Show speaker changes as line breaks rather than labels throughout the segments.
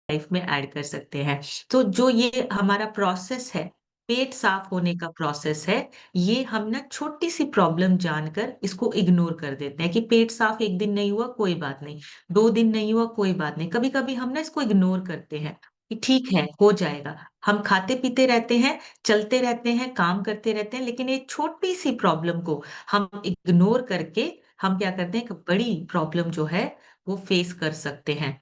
Life में add कर सकते हैं। तो जो ये हमारा प्रोसेस है, पेट साफ होने का प्रोसेस है, ये हम ना छोटी-सी प्रॉब्लम जानकर इसको इग्नोर कर देते हैं कि पेट साफ 1 दिन नहीं हुआ, कोई बात नहीं, 2 दिन नहीं हुआ, कोई बात नहीं। कभी-कभी हम ना इसको इग्नोर करते हैं कि ठीक है, हो जाएगा। हम खाते-पीते रहते हैं, चलते रहते हैं, काम करते रहते हैं, लेकिन एक छोटी-सी प्रॉब्लम को हम इग्नोर करके हम क्या करते हैं, एक बड़ी प्रॉब्लम जो है, वो फेस कर सकते हैं।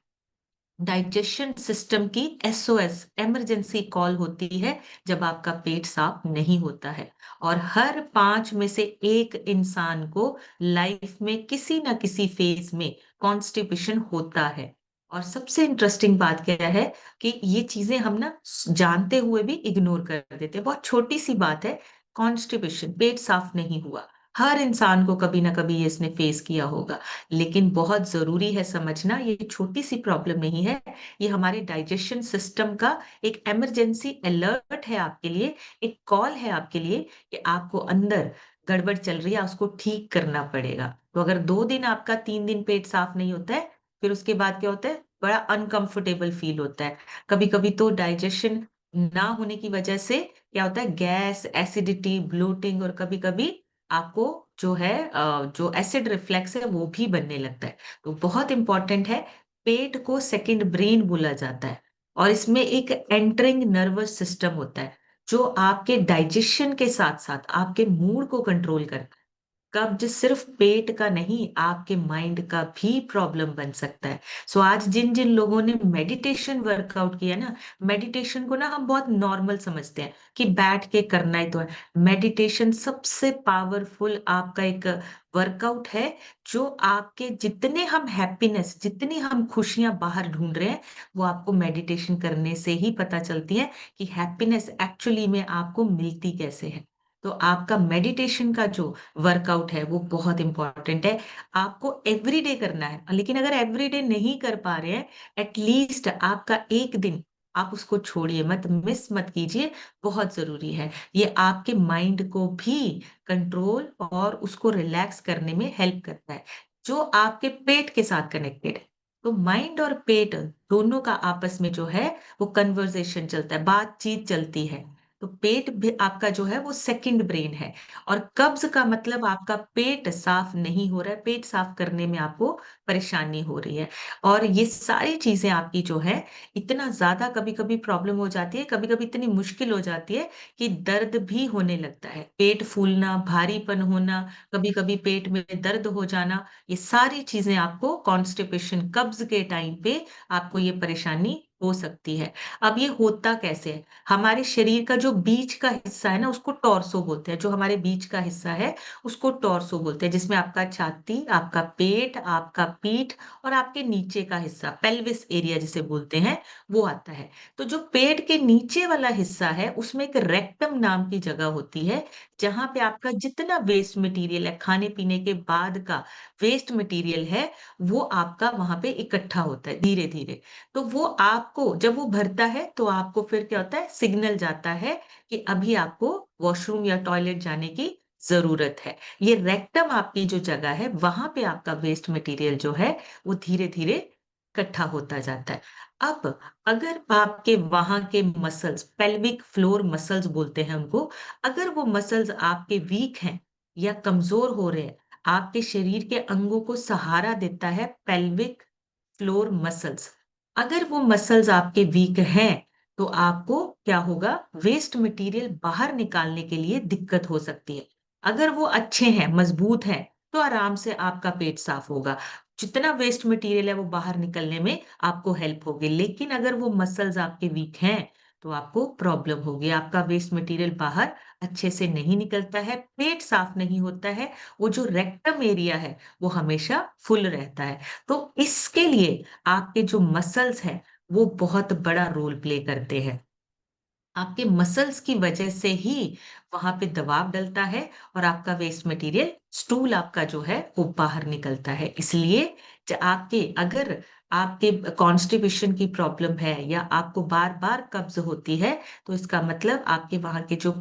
डाइजेशन सिस्टम की एसओएस इमरजेंसी कॉल होती है जब आपका पेट साफ नहीं होता है और हर 5 में से 1 इंसान को लाइफ में किसी न किसी फेज में कॉन्स्टिपेशन होता है। और सबसे इंटरेस्टिंग बात क्या है कि ये चीजें हम ना जानते हुए भी इग्नोर कर देते हैं। बहुत छोटी सी बात है, कॉन्स्टिपेशन, पेट साफ नहीं हुआ। हर इंसान को कभी ना कभी ये इसने फेस किया होगा। लेकिन बहुत ज़रूरी है समझना, ये छोटी-सी प्रॉब्लम नहीं है, ये हमारे डाइजेशन सिस्टम का एक इमरजेंसी अलर्ट है आपके लिए, एक कॉल है आपके लिए कि आपको अंदर गड़बड़ चल रही है, उसको ठीक करना पड़ेगा। तो अगर 2 दिन आपका 3 दिन पेट साफ नहीं होता है, फिर उसके बाद क्या होता है, बड़ा अनकम्फर्टेबल फ़ील होता है। कभी-कभी तो डाइजेशन ना होने की वजह से क्या होता है, गैस, एसिडिटी, ब्लोटिंग और कभी-कभी आपको जो है जो एसिड रिफ्लेक्स है वो भी बनने लगता है। तो बहुत इम्पोर्टेंट है, पेट को सेकंड ब्रेन बोला जाता है और इसमें एक एंटरिंग नर्वस सिस्टम होता है, जो आपके डाइजेशन के साथ-साथ आपके मूड को कंट्रोल करता है। कब्ज सिर्फ पेट का नहीं, आपके माइंड का भी प्रॉब्लम बन सकता है। सो आज जिन-जिन लोगों ने मेडिटेशन वर्कआउट किया ना, मेडिटेशन को ना हम बहुत नॉर्मल समझते हैं कि बैठ के करना ही तो है। मेडिटेशन सबसे पावरफुल आपका एक वर्कआउट है, जो आपके जितने हम हैप्पीनेस, जितनी हम खुशियाँ बाहर ढूँढ रहे हैं, वो आपको मेडिटेशन करने से ही पता चलती है कि हैप्पीनेस एक्चुअली में आपको मिलती कैसे है। तो आपका मेडिटेशन का जो वर्कआउट है वो बहुत इम्पोर्टेंट है। आपको एवरीडे करना है, लेकिन अगर एवरीडे नहीं कर पा रहे हैं, एट लीस्ट आपका 1 दिन आप उसको छोड़िए मत, मिस मत कीजिए, बहुत ज़रूरी है। ये आपके माइंड को भी कंट्रोल और उसको रिलैक्स करने में हेल्प करता है, जो आपके पेट के साथ कनेक्टेड है। तो माइंड और पेट दोनों का आपस में जो है वो कन्वर्सेशन चलता है, बातचीत चलती है। तो पेट भी आपका जो है वो सेकंड ब्रेन है और कब्ज़ का मतलब आपका पेट साफ नहीं हो रहा है, पेट साफ करने में आपको परेशानी हो रही है। और ये सारी चीज़ें आपकी जो है इतना ज़्यादा कभी-कभी प्रॉब्लम हो जाती है, कभी-कभी इतनी मुश्किल हो जाती है कि दर्द भी होने लगता है। पेट फूलना, भारीपन होना, कभी-कभी पेट में दर्द हो जाना, ये सारी चीज़ें आपको कॉन्स्टिपेशन कब्ज़ के टाइम पे आपको ये परेशानी हो सकती है। अब ये होता कैसे है? हमारे शरीर का जो बीच का हिस्सा है ना, उसको टॉर्सो बोलते हैं। जो हमारे बीच का हिस्सा है, उसको टॉर्सो बोलते हैं, जिसमें आपका छाती, आपका पेट, आपका पीठ और आपके नीचे का हिस्सा, पेल्विस एरिया जिसे बोलते हैं, वो आता है। तो जो पेट के नीचे वाला हिस्सा है, उसमें एक रेक्टम नाम की जगह होती है, जहाँ पे आपका जितना वेस्ट मटीरियल है, खाने-पीने के बाद का वेस्ट मटीरियल है, वो आपका वहाँ पे इकट्ठा होता है धीरे-धीरे। तो वो आपको जब वो भरता है तो आपको फिर क्या होता है सिग्नल जाता है कि अभी आपको वॉशरूम या टॉयलेट जाने की ज़रूरत है। ये रेक्टम आपकी जो जगह है वहाँ पे आपका वेस्ट मटीरियल जो है वो धीरे-धीरे इकट्ठा होता जाता है। अब अगर आपके वहाँ के मसल्स पेल्विक फ्लोर मसल्स बोलते हैं उनको, अगर वो मसल्स आपके वीक हैं या कमज़ोर हो रहे हैं, आपके शरीर के अंगों को सहारा देता है पेल्विक फ्लोर मसल्स। अगर वो मसल्स आपके वीक हैं, तो आपको क्या होगा वेस्ट मटीरियल बाहर निकालने के लिए दिक्कत हो सकती है। अगर वो अच्छे हैं, मजबूत हैं, तो आराम से आपका पेट साफ होगा। जितना वेस्ट मटीरियल है वो बाहर निकलने में आपको हेल्प होगी। लेकिन अगर वो मसल्स आपके वीक हैं, तो आपको प्रॉब्लम होगी। आपका वेस्ट मटीरियल बाहर अच्छे से नहीं निकलता है, पेट साफ नहीं होता है, वो जो रेक्टम एरिया है, वो हमेशा फुल रहता है। तो इसके लिए आपके जो मसल्स हैं, वो बहुत बड़ा रोल प्ले करते हैं। आपके मसल्स की वजह से ही वहाँ पे दबाव डलता है और आपका वेस्ट मटीरियल स्टूल आपका जो है वो बाहर निकलता है। इसलिए आपके अगर आपके कॉन्स्टिपेशन की प्रॉब्लम है या आपको बार-बार कब्ज़ होती है, तो इसका मतलब आपके वहाँ के जो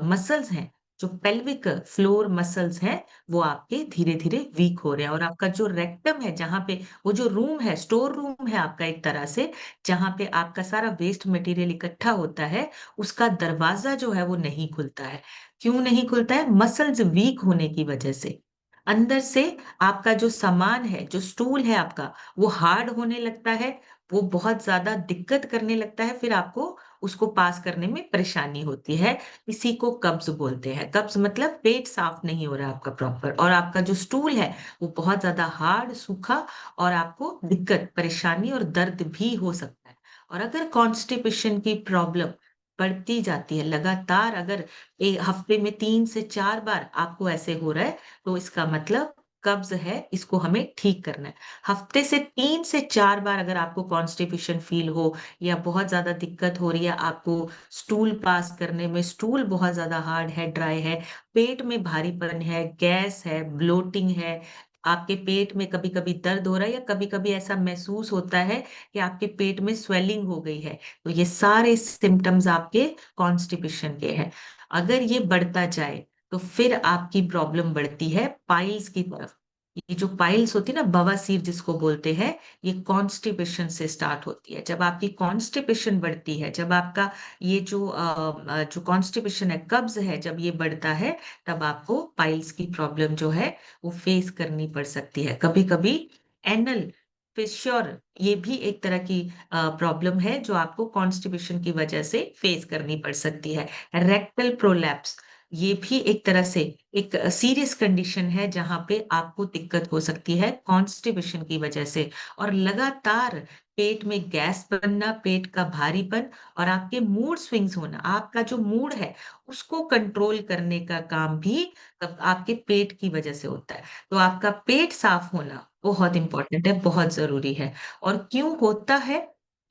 मसल्स हैं, जो पेल्विक फ्लोर मसल्स हैं वो आपके धीरे धीरे वीक हो रहे हैं, और आपका जो रेक्टम है, जहां पे वो जो रूम है, स्टोर रूम है आपका एक तरह से, जहां पे आपका सारा वेस्ट मटेरियल इकट्ठा होता है, उसका दरवाजा जो है वो नहीं खुलता है। क्यों नहीं खुलता है? मसल्स वीक होने की वजह से। अंदर से आपका जो सामान है, जो स्टूल है आपका, वो हार्ड होने लगता है, वो बहुत ज्यादा दिक्कत करने लगता है, फिर आपको उसको पास करने में परेशानी होती है। इसी को कब्ज बोलते हैं। कब्ज मतलब पेट साफ नहीं हो रहा आपका प्रॉपर, और आपका जो स्टूल है वो बहुत ज्यादा हार्ड, सूखा, और आपको दिक्कत, परेशानी और दर्द भी हो सकता है। और अगर कॉन्स्टिपेशन की प्रॉब्लम बढ़ती जाती है लगातार, अगर एक हफ्ते में 3 से 4 बार आपको ऐसे हो रहा है, तो इसका मतलब कब्ज है, इसको हमें ठीक करना है। हफ्ते से 3 से 4 बार अगर आपको कॉन्स्टिपेशन फील हो, या बहुत ज्यादा दिक्कत हो रही है आपको स्टूल पास करने में, स्टूल बहुत ज्यादा हार्ड है, ड्राई है, पेट में भारीपन है, गैस है, ब्लोटिंग है, आपके पेट में कभी कभी दर्द हो रहा है, या कभी कभी ऐसा महसूस होता है कि आपके पेट में स्वेलिंग हो गई है, तो ये सारे सिम्टम्स आपके कॉन्स्टिपेशन के हैं। अगर ये बढ़ता जाए तो फिर आपकी प्रॉब्लम बढ़ती है पाइल्स की तरफ। ये जो पाइल्स होती है ना, बवासीर जिसको बोलते हैं, ये कॉन्स्टिपेशन से स्टार्ट होती है। जब आपकी कॉन्स्टिपेशन बढ़ती है, जब आपका ये जो जो कॉन्स्टिपेशन है, कब्ज है, जब ये बढ़ता है, तब आपको पाइल्स की प्रॉब्लम जो है वो फेस करनी पड़ सकती है। कभी कभी एनल फिशर, ये भी एक तरह की प्रॉब्लम है जो आपको कॉन्स्टिपेशन की वजह से फेस करनी पड़ सकती है। रेक्टल प्रोलैप्स, ये भी एक तरह से एक सीरियस कंडीशन है जहां पे आपको दिक्कत हो सकती है कॉन्स्टिपेशन की वजह से। और लगातार पेट में गैस बनना, पेट का भारीपन, और आपके मूड स्विंग्स होना, आपका जो मूड है उसको कंट्रोल करने का काम भी आपके पेट की वजह से होता है। तो आपका पेट साफ होना बहुत इंपॉर्टेंट है, बहुत जरूरी है। और क्यों होता है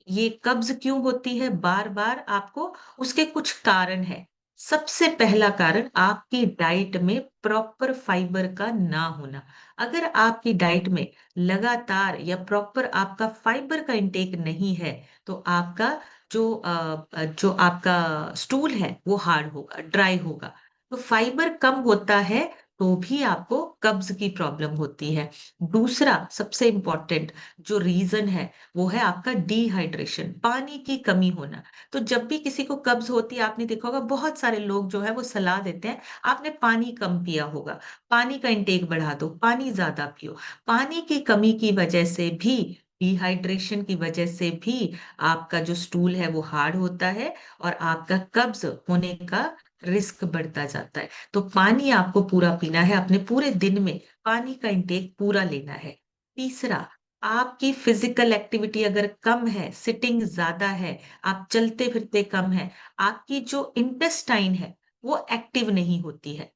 ये कब्ज, क्यों होती है बार बार आपको? उसके कुछ कारण है। सबसे पहला कारण आपकी डाइट में प्रॉपर फाइबर का ना होना। अगर आपकी डाइट में लगातार या प्रॉपर आपका फाइबर का इंटेक नहीं है, तो आपका जो आपका स्टूल है वो हार्ड होगा, ड्राई होगा। तो फाइबर कम होता है तो भी आपको कब्ज की प्रॉब्लम होती है। दूसरा सबसे इंपॉर्टेंट जो रीजन है वो है आपका डिहाइड्रेशन, पानी की कमी होना। तो जब भी किसी को कब्ज होती है, आपने देखा होगा बहुत सारे लोग जो है वो सलाह देते हैं, आपने पानी कम पिया होगा, पानी का इंटेक बढ़ा दो, पानी ज्यादा पियो। पानी की कमी की वजह से भी, डिहाइड्रेशन की वजह से भी आपका जो स्टूल है वो हार्ड होता है, और आपका कब्ज होने का रिस्क बढ़ता जाता है। तो पानी आपको पूरा पीना है, अपने पूरे दिन में पानी का इंटेक पूरा लेना है। तीसरा, आपकी फिजिकल एक्टिविटी अगर कम है, सिटिंग ज्यादा है, आप चलते फिरते कम है, आपकी जो इंटेस्टाइन है वो एक्टिव नहीं होती है।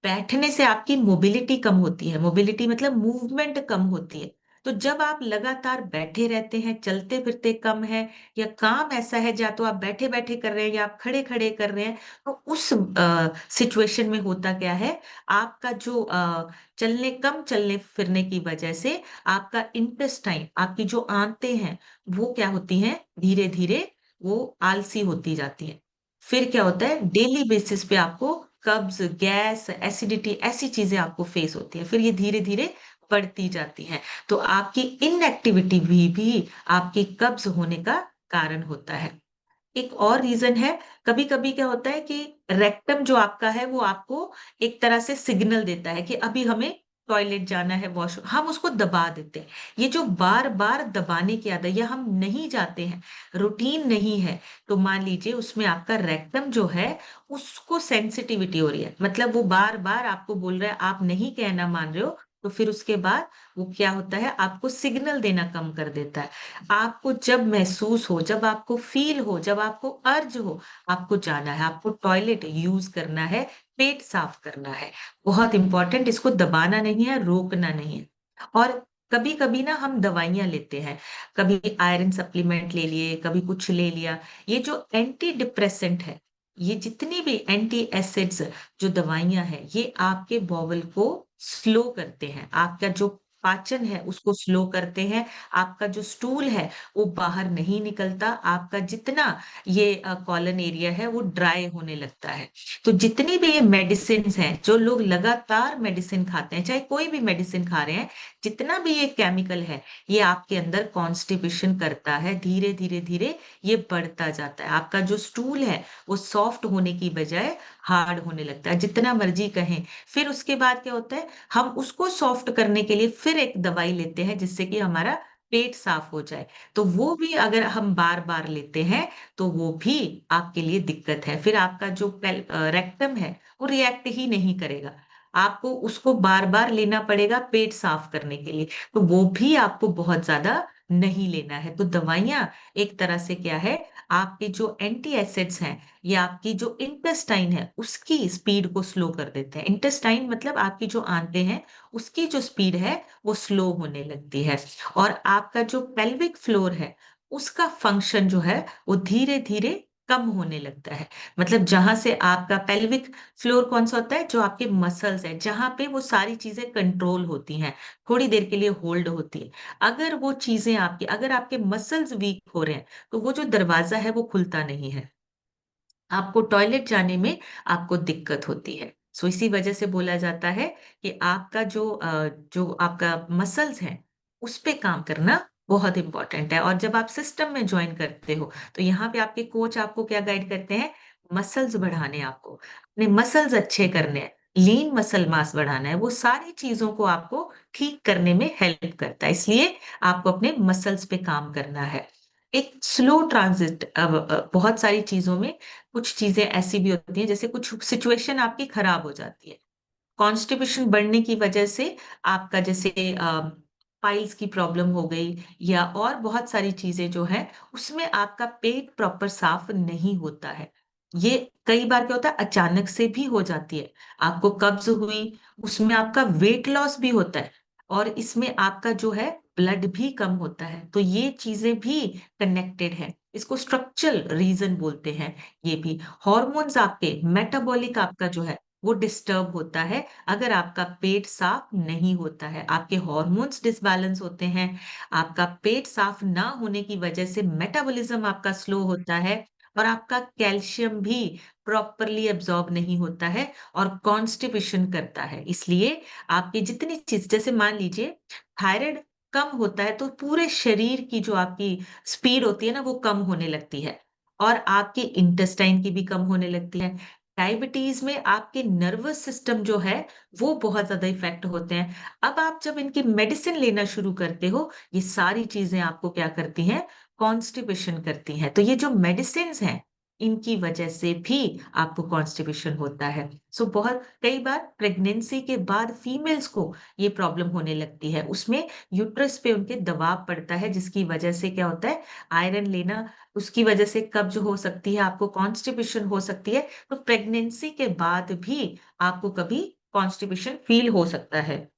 बैठने से आपकी मोबिलिटी कम होती है, मोबिलिटी मतलब मूवमेंट कम होती है। तो जब आप लगातार बैठे रहते हैं, चलते फिरते कम है, या काम ऐसा है या तो आप बैठे बैठे कर रहे हैं या आप खड़े खड़े कर रहे हैं, तो उस सिचुएशन में होता क्या है, आपका जो चलने फिरने की वजह से आपका इंटेस्टाइन, आपकी जो आंतें हैं, वो क्या होती हैं, धीरे धीरे वो आलसी होती जाती हैं। फिर क्या होता है, डेली बेसिस पे आपको कब्ज, गैस, एसिडिटी, ऐसी चीजें आपको फेस होती है, फिर ये धीरे धीरे बढ़ती जाती हैं। तो आपकी इनएक्टिविटी भी आपकी कब्ज होने का कारण होता है। एक और रीजन है, कभी कभी क्या होता है कि रेक्टम जो आपका है वो आपको एक तरह से सिग्नल देता है कि अभी हमें टॉयलेट जाना है, वॉशरूम, हम उसको दबा देते हैं। ये जो बार बार दबाने की आदत, या हम नहीं जाते हैं, रूटीन नहीं है, तो मान लीजिए उसमें आपका रेक्टम जो है उसको सेंसिटिविटी हो रही है, मतलब वो बार बार आपको बोल रहा है, आप नहीं कहना मान रहे हो, तो फिर उसके बाद वो क्या होता है, आपको सिग्नल देना कम कर देता है। आपको जब महसूस हो, जब आपको फील हो, जब आपको अर्ज हो, आपको जाना है, आपको टॉयलेट यूज करना है, पेट साफ करना है। बहुत इंपॉर्टेंट, इसको दबाना नहीं है, रोकना नहीं है। और कभी कभी ना हम दवाइयां लेते हैं, कभी आयरन सप्लीमेंट ले लिए, कभी कुछ ले लिया। ये जो एंटी डिप्रेसेंट है, ये जितनी भी एंटी एसिड्स जो दवाइयां हैं, ये आपके बॉवल को स्लो करते हैं, आपका जो पाचन है उसको स्लो करते हैं, आपका जो स्टूल है वो बाहर नहीं निकलता, आपका जितना ये कॉलन एरिया है वो ड्राई होने लगता है। तो जितनी भी ये मेडिसिन हैं, जो लोग लगातार मेडिसिन खाते हैं, चाहे कोई भी मेडिसिन खा रहे हैं, जितना भी ये केमिकल है, ये आपके अंदर कॉन्स्टिपेशन करता है, धीरे धीरे धीरे ये बढ़ता जाता है। आपका जो स्टूल है वो सॉफ्ट होने की बजाय हार्ड होने लगता है, जितना मर्जी कहें। फिर उसके बाद क्या होता है, हम उसको सॉफ्ट करने के लिए फिर एक दवाई लेते हैं जिससे कि हमारा पेट साफ हो जाए। तो वो भी अगर हम बार बार लेते हैं तो वो भी आपके लिए दिक्कत है। फिर आपका जो रेक्टम है वो रिएक्ट ही नहीं करेगा, आपको उसको बार बार लेना पड़ेगा पेट साफ करने के लिए। तो वो भी आपको बहुत ज्यादा नहीं लेना है। तो दवाइयां एक तरह से क्या है, आपके जो एंटी एसिड्स हैं या आपकी जो इंटेस्टाइन है उसकी स्पीड को स्लो कर देते हैं। इंटेस्टाइन मतलब आपकी जो आंतें हैं, उसकी जो स्पीड है वो स्लो होने लगती है। और आपका जो पेल्विक फ्लोर है उसका फंक्शन जो है वो धीरे धीरे कम होने लगता है। मतलब जहां से आपका पेल्विक फ्लोर कौन सा होता है, जो आपके मसल्स है, जहां पे वो सारी चीजें कंट्रोल होती हैं, थोड़ी देर के लिए होल्ड होती है। अगर वो चीजें आपकी, अगर आपके मसल्स वीक हो रहे हैं तो वो जो दरवाजा है वो खुलता नहीं है, आपको टॉयलेट जाने में आपको दिक्कत होती है। सो इसी वजह से बोला जाता है कि आपका जो आपका मसल्स है उस पे काम करना बहुत इंपॉर्टेंट है। और जब आप सिस्टम में ज्वाइन करते हो तो यहाँ पे आपके कोच आपको क्या गाइड करते हैं, मसल्स बढ़ाने, आपको अपने मसल्स अच्छे करने हैं, लीन मसल मास बढ़ाना है, वो सारी चीजों को आपको ठीक करने में हेल्प करता है। इसलिए आपको अपने मसल्स पे काम करना है। एक स्लो ट्रांजिट, अब बहुत सारी चीजों में कुछ चीजें ऐसी भी होती हैं, जैसे कुछ सिचुएशन आपकी खराब हो जाती है कॉन्स्टिपेशन बढ़ने की वजह से, आपका जैसे पाइल्स की प्रॉब्लम हो गई या और बहुत सारी चीजें जो है, उसमें आपका पेट प्रॉपर साफ नहीं होता है। ये कई बार क्या होता है, अचानक से भी हो जाती है। आपको कब्ज हुई, उसमें आपका वेट लॉस भी होता है, और इसमें आपका जो है ब्लड भी कम होता है। तो ये चीजें भी कनेक्टेड है, इसको स्ट्रक्चरल रीजन बोलते हैं। ये भी हॉर्मोन्स, आपके मेटाबॉलिक आपका जो है वो डिस्टर्ब होता है अगर आपका पेट साफ नहीं होता है, आपके हॉर्मोन्स डिसबैलेंस होते हैं, आपका पेट साफ ना होने की वजह से मेटाबॉलिज्म आपका स्लो होता है, और आपका कैल्शियम भी प्रॉपरली एब्जॉर्ब नहीं होता है और कॉन्स्टिपेशन करता है। इसलिए आपकी जितनी चीज, जैसे मान लीजिए थायराइड कम होता है तो पूरे शरीर की जो आपकी स्पीड होती है ना वो कम होने लगती है, और आपके इंटेस्टाइन की भी कम होने लगती है। डायबिटीज में आपके नर्वस सिस्टम जो है वो बहुत ज्यादा इफेक्ट होते हैं। अब आप जब इनकी मेडिसिन लेना शुरू करते हो, ये सारी चीजें आपको क्या करती हैं, कॉन्स्टिपेशन करती हैं। तो ये जो मेडिसिन हैं इनकी वजह से भी आपको कॉन्स्टिपेशन होता है। सो बहुत कई बार प्रेगनेंसी के बाद फीमेल्स को ये प्रॉब्लम होने लगती है, उसमें यूट्रस पे उनके दबाव पड़ता है, जिसकी वजह से क्या होता है, आयरन लेना, उसकी वजह से कब्ज हो सकती है, आपको कॉन्स्टिपेशन हो सकती है। तो प्रेगनेंसी के बाद भी आपको कभी कॉन्स्टिपेशन फील हो सकता है।